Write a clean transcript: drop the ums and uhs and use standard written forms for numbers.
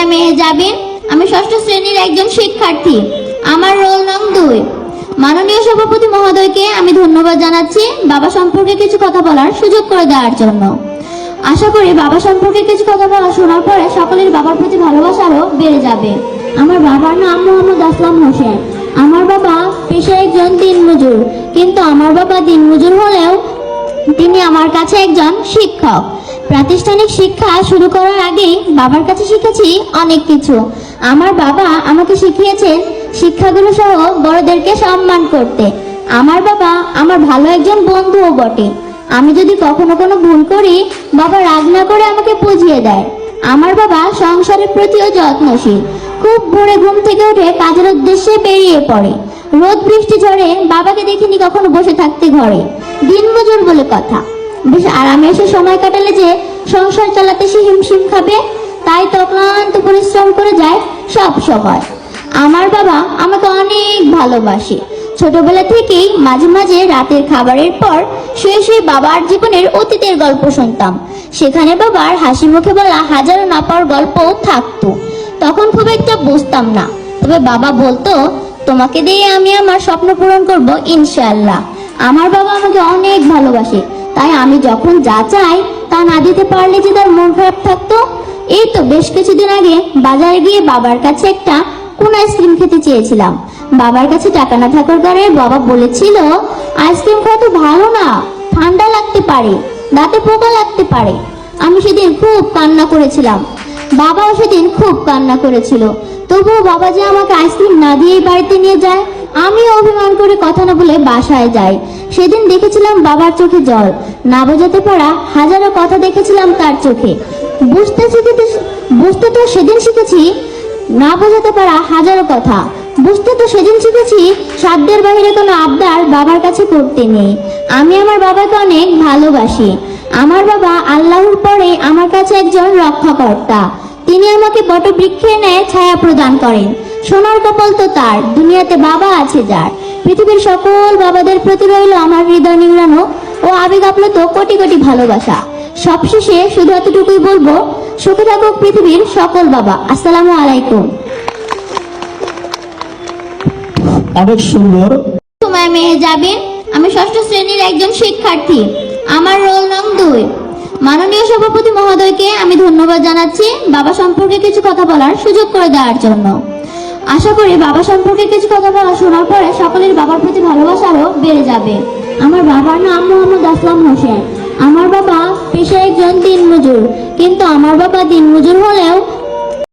সময় মেয়ে যাবেন। আমি ষষ্ঠ শ্রেণীর একজন শিক্ষার্থী। আমার রোল নং 2। মাননীয় সভাপতি মহোদয়কে আমি ধন্যবাদ জানাচ্ছি বাবা সম্পর্কে কিছু কথা বলার সুযোগ করে দেওয়ার জন্য। আশা করি বাবা সম্পর্কে কিছু কথা বলা শোনার পরে সকলের বাবার প্রতি ভালোবাসা আরো বেড়ে যাবে। আমার বাবার নাম মোহাম্মদ আসলাম হোসেন। আমার বাবা পেশায় একজন দিনমজুর, কিন্তু আমার বাবা দিনমজুর হলেও তিনি আমার কাছে একজন শিক্ষক। প্রাতিষ্ঠানিক শিক্ষা শুরু করার আগেই বাবার কাছে শিখেছি অনেক কিছু। আমার বাবা আমাকে শিখিয়েছেন শিক্ষাগুলো সহ বড়দেরকে সম্মান করতে। আমার বাবা আমার ভালো একজন বন্ধুও বটে। আমি যদি কখনো কোনো ভুল করি, বাবা রাগ না করে আমাকে বুঝিয়ে দেয়। আমার বাবা সংসারের প্রতিও যত্নশীল। খুব ভোরে ঘুম থেকে উঠে কাজের উদ্দেশ্যে বেরিয়ে পড়ে। রোদ বৃষ্টি ঝড়ে বাবাকে দেখিনি কখনো বসে থাকতে ঘরে। দিনমজুর বলে কথা, বেশ আরামে এসে সময় কাটালে যে সংসার চালাতে সে হিমশিম খাবে, তাই তো অক্লান্ত পরিশ্রম করে যায় সব সময়। আমার বাবা আমাকে অনেক ভালোবাসে। ছোটবেলা থেকেই মাঝে মাঝে রাতের খাবারের পর শুয়ে শুয়ে বাবার জীবনের অতীতের গল্প শুনতাম। সেখানে বাবার হাসি মুখে বলা হাজারো না পাওয়ার গল্পও থাকতো। তখন খুব একটা বুঝতাম না, তবে বাবা বলতো, তোমাকে দিয়ে আমি আমার স্বপ্ন পূরণ করব ইনশাআল্লাহ। আমার বাবা আমাকে অনেক ভালোবাসে, তাই আমি যখন যা চাই তা না দিতে পারলে যে তার মন খারাপ থাকতো। এই তো বেশ কিছুদিন আগে বাজারে গিয়ে বাবার কাছে একটা কোন আইসক্রিম খেতে চেয়েছিলাম। বাবার কাছে টাকা না থাকার কারণে বাবা বলেছিল, আইসক্রিম খাওয়া তো ভালো না, ঠান্ডা লাগতে পারে, দাঁতে পোকা লাগতে পারে। আমি সেদিন খুব কান্না করেছিলাম, বাবাও সেদিন খুব কান্না করেছিল। তবুও বাবা যে আমাকে আইসক্রিম না দিয়েই বাড়িতে নিয়ে যায়, আমিও অভিমান করে কথা না বলে বাসায় যাই। সেদিন দেখেছিলাম বাবার চোখে জল, না বোঝাতে পারা হাজারো কথা দেখেছিলাম তার চোখে। বুঝতে তো সেদিন শিখেছি না বোঝাতে পারা হাজারো কথা। বুঝতে তো সেদিন শিখেছি সাধ্যের বাইরে কোনো আবদার বাবার কাছে করতে নেই। আমি আমার বাবাকে অনেক ভালোবাসি। আমার বাবা আল্লাহর পরে আমার কাছে একজন রক্ষাকর্তা। তিনি আমাকে বটবৃক্ষের ন্যায় ছায়া প্রদান করেন। সোনার কপাল তো তার, দুনিয়াতে বাবা আছে যার। পৃথিবীর সকল বাবাদের প্রতি রইল আমার হৃদয় নিংড়ানো ও আবেগ আপ্লুত কোটি কোটি ভালোবাসা। সবশেষে শুধু এতটুকুই বলবো, সুখে থাকুক পৃথিবীর সকল বাবা। আসসালামু আলাইকুম। অনেক সুন্দর। সময় মেয়ে যাবেন। আমি ষষ্ঠ শ্রেণীর একজন শিক্ষার্থী। আমার রোল নং 2। মাননীয় সভাপতি মহোদয়কে আমি ধন্যবাদ জানাচ্ছি বাবা সম্পর্কে কিছু কথা বলার সুযোগ করে দেওয়ার জন্য। আশা করি বাবা সম্পর্কে কিছু কথা বলা শোনার পরে সকলের বাবার প্রতি ভালোবাসা আরো বেড়ে যাবে। আমার বাবার নাম মোহাম্মদ আসলাম হোসেন। আমার বাবা পেশায় একজন দিনমজুর, কিন্তু আমার বাবা দিনমজুর হলেও